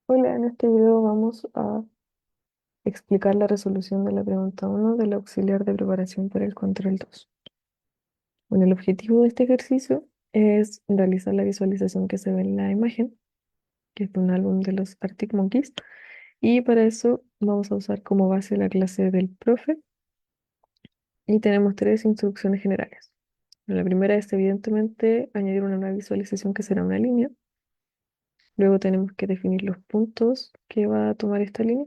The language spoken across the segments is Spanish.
Hola, en este video vamos a explicar la resolución de la pregunta uno del auxiliar de preparación para el control 2. Bueno, el objetivo de este ejercicio es realizar la visualización que se ve en la imagen, que es de un álbum de los Arctic Monkeys, y para eso vamos a usar como base la clase del profe y tenemos tres instrucciones generales. La primera es evidentemente añadir una nueva visualización que será una línea. Luego tenemos que definir los puntos que va a tomar esta línea.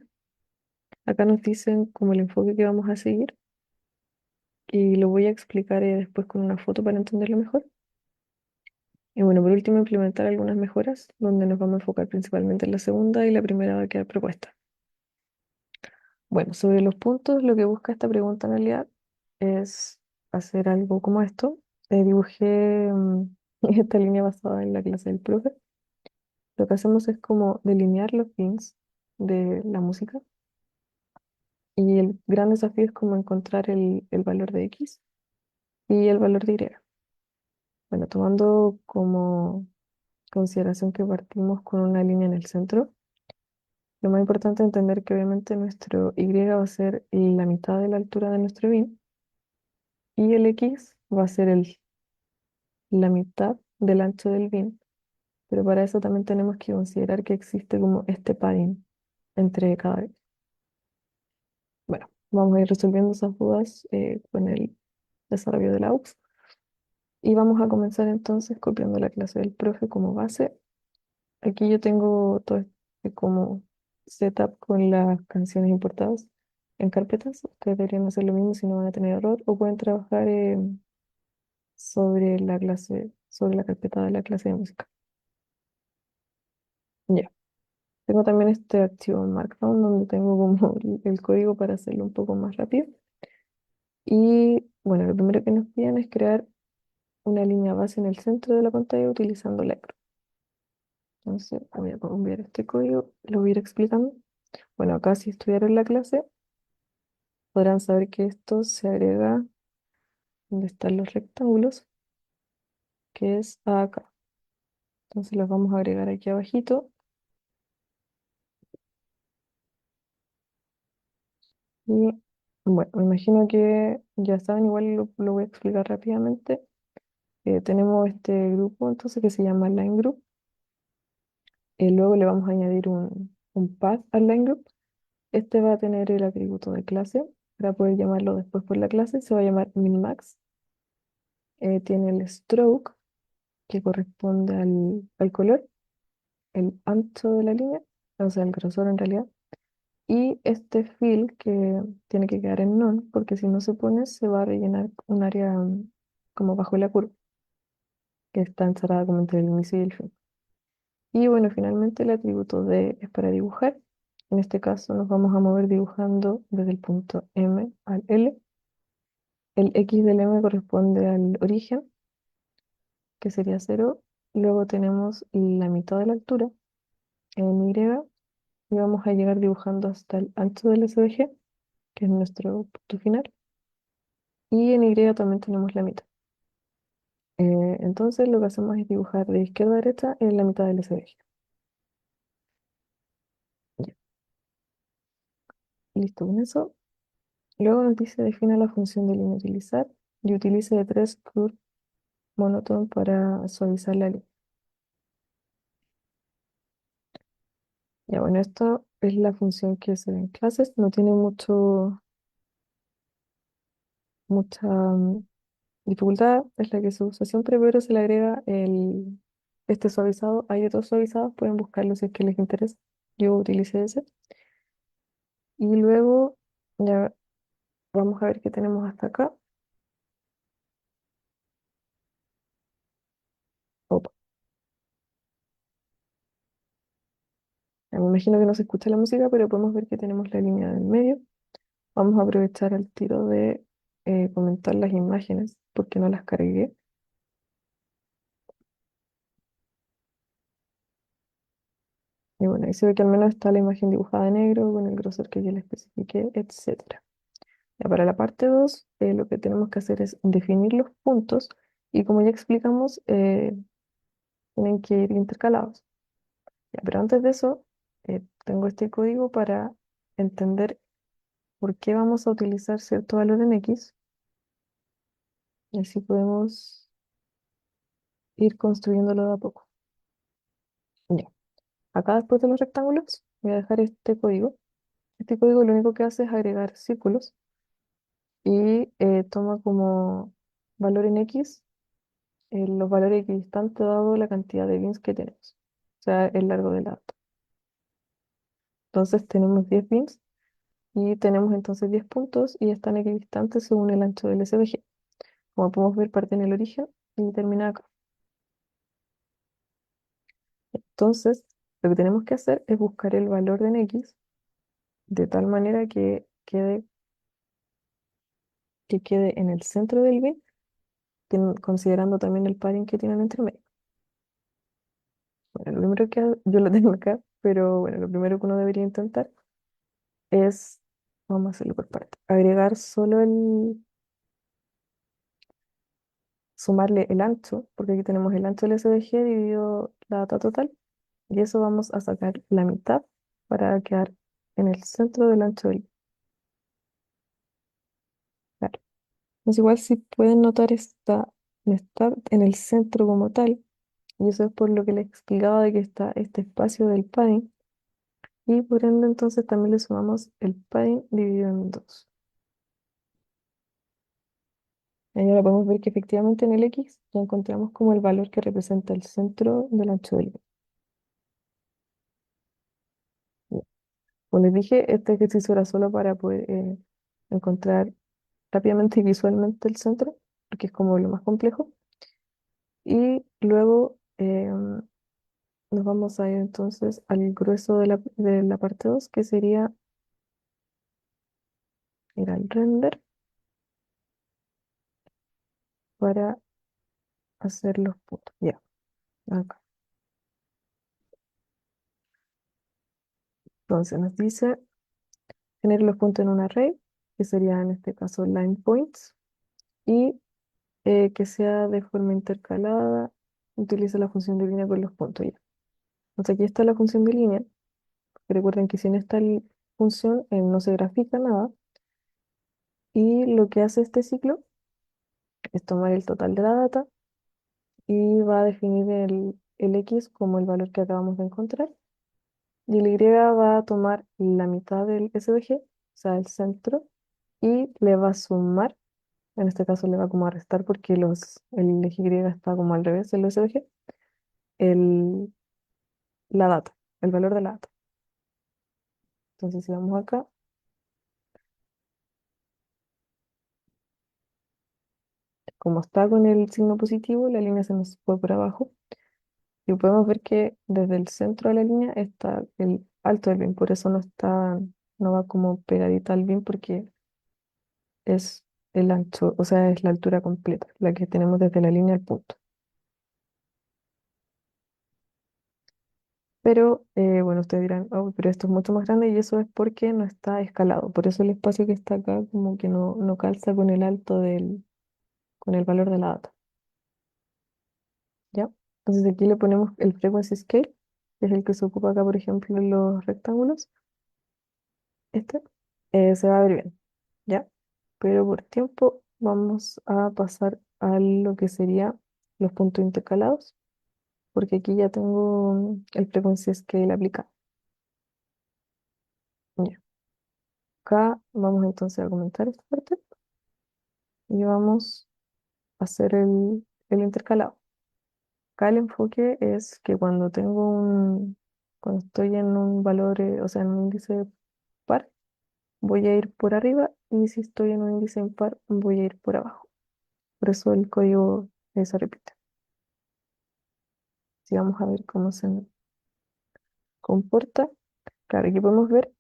Acá nos dicen como el enfoque que vamos a seguir y lo voy a explicar después con una foto para entenderlo mejor. Y bueno, por último, implementar algunas mejoras donde nos vamos a enfocar principalmente en la segunda y la primera va a quedar propuesta. Bueno, sobre los puntos, lo que busca esta pregunta en realidad es hacer algo como esto. Dibujé esta línea basada en la clase del profe. Lo que hacemos es como delinear los pins de la música y el gran desafío es como encontrar el valor de X y el valor de Y. Bueno, tomando como consideración que partimos con una línea en el centro, lo más importante es entender que obviamente nuestro Y va a ser la mitad de la altura de nuestro bin y el X va a ser la mitad del ancho del bin, pero para eso también tenemos que considerar que existe como este padding entre cada bin. Bueno, vamos a ir resolviendo esas dudas con el desarrollo de la UX y vamos a comenzar entonces copiando la clase del profe como base. Aquí yo tengo todo este como setup con las canciones importadas en carpetas. Ustedes deberían hacer lo mismo si no van a tener error o pueden trabajar sobre la clase, sobre la carpeta de la clase de música. Ya. Tengo también este archivo en Markdown donde tengo como el código para hacerlo un poco más rápido. Y bueno, lo primero que nos piden es crear una línea base en el centro de la pantalla utilizando Lightroom. Entonces voy a copiar este código, lo voy a ir explicando. Bueno, acá si estudiaron la clase, podrán saber que esto se agrega donde están los rectángulos, que es acá. Entonces los vamos a agregar aquí abajito. Y bueno, me imagino que ya saben, igual lo voy a explicar rápidamente. Tenemos este grupo entonces que se llama Line Group. Luego le vamos a añadir un path al Line Group. Este va a tener el atributo de clase para poder llamarlo después por la clase. Se va a llamar minmax. Tiene el stroke que corresponde al color, el ancho de la línea, o sea, el grosor en realidad, y este fill que tiene que quedar en none, porque si no se pone, se va a rellenar un área como bajo la curva, que está encerrada como entre el inicio y el fin. Y bueno, finalmente el atributo de es para dibujar. En este caso nos vamos a mover dibujando desde el punto M al L. El X del M corresponde al origen, que sería 0. Luego tenemos la mitad de la altura en Y y vamos a llegar dibujando hasta el ancho del SVG, que es nuestro punto final, y en Y también tenemos la mitad. Entonces lo que hacemos es dibujar de izquierda a derecha en la mitad del SVG. Ya, listo con eso. Luego nos dice define la función de línea a utilizar y utilice de 3 curve monotone para suavizar la línea. Ya bueno, esto es la función que se ve en clases, no tiene mucha dificultad, es la que se usa siempre, pero se le agrega este suavizado. Hay otros suavizados, pueden buscarlo si es que les interesa. Yo utilicé ese. Y luego ya vamos a ver qué tenemos hasta acá. Opa, ya me imagino que no se escucha la música, pero podemos ver que tenemos la línea del medio. Vamos a aprovechar el tiro de comentar las imágenes, porque no las cargué. Y bueno, ahí se ve que al menos está la imagen dibujada en negro, con el grosor que yo le especifiqué, etcétera. Ya para la parte 2, lo que tenemos que hacer es definir los puntos y como ya explicamos, tienen que ir intercalados. Ya, pero antes de eso, tengo este código para entender por qué vamos a utilizar cierto valor en X, y así podemos ir construyéndolo de a poco. Ya. Acá después de los rectángulos voy a dejar este código. Este código lo único que hace es agregar círculos y toma como valor en X los valores equidistantes dado la cantidad de bins que tenemos, o sea, el largo del dato. Entonces tenemos 10 bins y tenemos entonces 10 puntos y están equidistantes según el ancho del SVG. Como podemos ver, parte en el origen y termina acá. Entonces, lo que tenemos que hacer es buscar el valor de en X de tal manera que quede en el centro del bin, considerando también el padding que tienen entre medio. Bueno, lo primero yo lo tengo acá, pero bueno, lo primero que uno debería intentar es, vamos a hacerlo por parte, agregar solo sumarle el ancho, porque aquí tenemos el ancho del SVG dividido la data total, y eso vamos a sacar la mitad para quedar en el centro del ancho del. Claro. Entonces igual si pueden notar está en el centro como tal, y eso es por lo que les explicaba de que está este espacio del padding, y por ende entonces también le sumamos el padding dividido en dos. Y ahora podemos ver que efectivamente en el X ya encontramos como el valor que representa el centro del ancho del. Ya. Como les dije, este ejercicio era solo para poder encontrar rápidamente y visualmente el centro, porque es como lo más complejo. Y luego nos vamos a ir entonces al grueso de la parte 2 que sería ir al render para hacer los puntos. Ya, acá. Entonces nos dice tener los puntos en un array, que sería en este caso line points, y que sea de forma intercalada, utiliza la función de línea con los puntos. Ya. Entonces aquí está la función de línea. Recuerden que sin esta función no se grafica nada, y lo que hace este ciclo es tomar el total de la data y va a definir el X como el valor que acabamos de encontrar, y el Y va a tomar la mitad del SVG, o sea, el centro, y le va a sumar, en este caso le va como a restar porque el eje Y está como al revés del SVG, el, la data, el valor de la data. Entonces si vamos acá, como está con el signo positivo, la línea se nos fue por abajo. Y podemos ver que desde el centro de la línea está el alto del bin, por eso no va como pegadita al bin porque es el ancho, o sea, es la altura completa, la que tenemos desde la línea al punto. Pero bueno, ustedes dirán, oh, pero esto es mucho más grande y eso es porque no está escalado. Por eso el espacio que está acá como que no calza con el alto con el valor de la data. ¿Ya? Entonces aquí le ponemos el frequency scale, que es el que se ocupa acá, por ejemplo, en los rectángulos. Este se va a ver bien, ¿ya? Pero por tiempo vamos a pasar a lo que sería los puntos intercalados, porque aquí ya tengo el frequency scale aplicado. Ya. Acá vamos entonces a comentar esta parte y vamos a hacer el intercalado. Acá el enfoque es que cuando estoy en un valor, o sea, en un índice par, voy a ir por arriba, y si estoy en un índice impar, voy a ir por abajo. Por eso el código se repite. Si vamos a ver cómo se comporta, claro, aquí podemos ver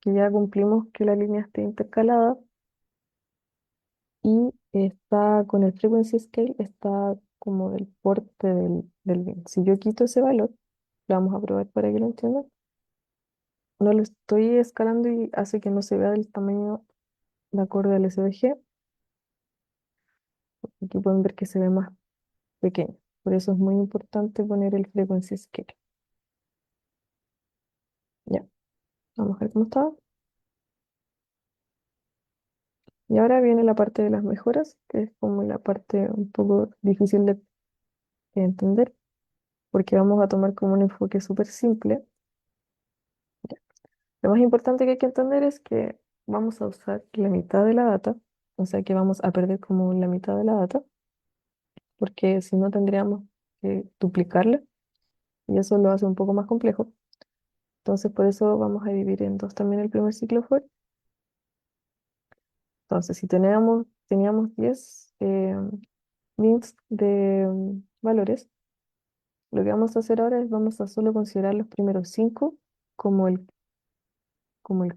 que ya cumplimos que la línea esté intercalada y está con el frequency scale, está como del porte del bin. Si yo quito ese valor, lo vamos a probar para que lo entiendan. No lo estoy escalando y hace que no se vea del tamaño de acorde al SVG. Aquí pueden ver que se ve más pequeño. Por eso es muy importante poner el frequency scale. Ya, vamos a ver cómo está. Y ahora viene la parte de las mejoras, que es como la parte un poco difícil de entender, porque vamos a tomar como un enfoque súper simple. Lo más importante que hay que entender es que vamos a usar la mitad de la data, o sea que vamos a perder como la mitad de la data, porque si no tendríamos que duplicarla y eso lo hace un poco más complejo. Entonces por eso vamos a dividir en dos también el primer ciclo for. Entonces si teníamos 10 nits de valores, lo que vamos a hacer ahora es vamos a solo considerar los primeros 5 como el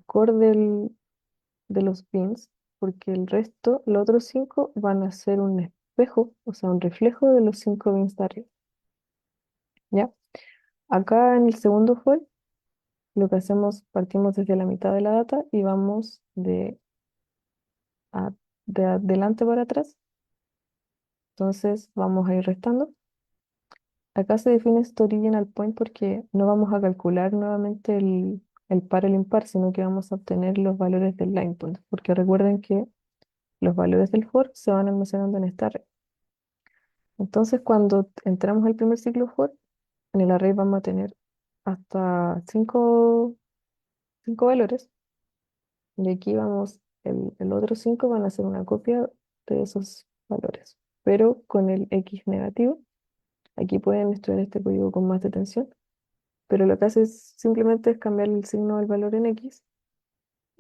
core de los bins, porque el resto, los otros 5 van a ser un espejo, o sea, un reflejo de los 5 bins de arriba, ¿ya? Acá en el segundo for, lo que hacemos, partimos desde la mitad de la data y vamos a- de adelante para atrás, entonces vamos a ir restando. Acá se define este original point porque no vamos a calcular nuevamente el par o el impar, sino que vamos a obtener los valores del line point, porque recuerden que los valores del for se van almacenando en esta red. Entonces, cuando entramos al primer ciclo for, en el array vamos a tener hasta cinco valores, y aquí el otro 5 van a ser una copia de esos valores, pero con el x negativo. Aquí pueden estudiar este código con más detención, pero lo que hace es simplemente es cambiar el signo del valor en x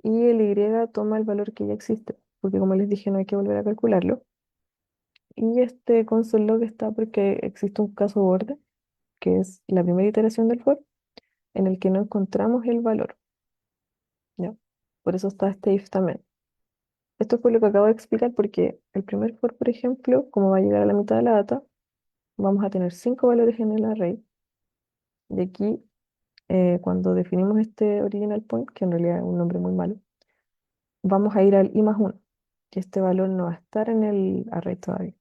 y el y toma el valor que ya existe, porque como les dije no hay que volver a calcularlo. Y este console log está porque existe un caso borde, que es la primera iteración del for, en el que no encontramos el valor, ¿ya? Por eso está este if también. Esto fue lo que acabo de explicar porque el primer for, por ejemplo, como va a llegar a la mitad de la data, vamos a tener 5 valores en el array. Y aquí, cuando definimos este original point, que en realidad es un nombre muy malo, vamos a ir al i más 1, que este valor no va a estar en el array todavía.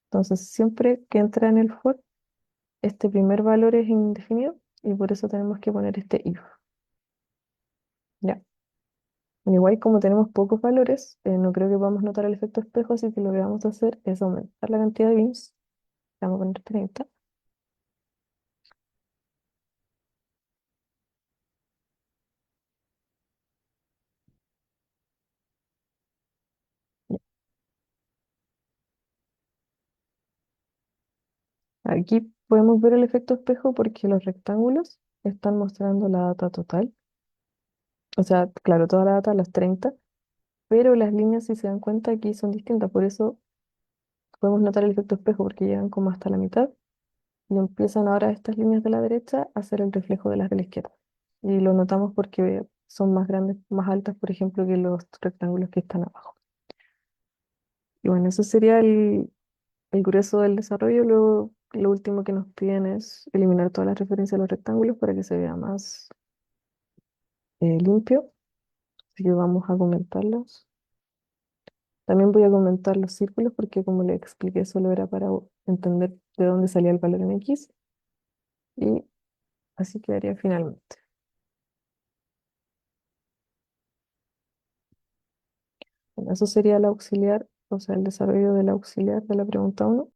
Entonces, siempre que entra en el for, este primer valor es indefinido y por eso tenemos que poner este if. ¿Ya? Igual como tenemos pocos valores, no creo que podamos notar el efecto espejo, así que lo que vamos a hacer es aumentar la cantidad de bins. Vamos a poner 30. Ya. Aquí podemos ver el efecto espejo porque los rectángulos están mostrando la data total. O sea, claro, toda la data, las 30, pero las líneas, si se dan cuenta, aquí son distintas. Por eso podemos notar el efecto espejo porque llegan como hasta la mitad y empiezan ahora estas líneas de la derecha a ser el reflejo de las de la izquierda. Y lo notamos porque son más grandes, más altas, por ejemplo, que los rectángulos que están abajo. Y bueno, eso sería el grueso del desarrollo. Luego, lo último que nos piden es eliminar todas las referencias a los rectángulos para que se vea más limpio. Así que vamos a comentarlos. También voy a comentar los círculos porque como les expliqué, solo era para entender de dónde salía el valor en X. Y así quedaría finalmente. Bueno, eso sería el auxiliar, o sea, el desarrollo del auxiliar de la pregunta 1.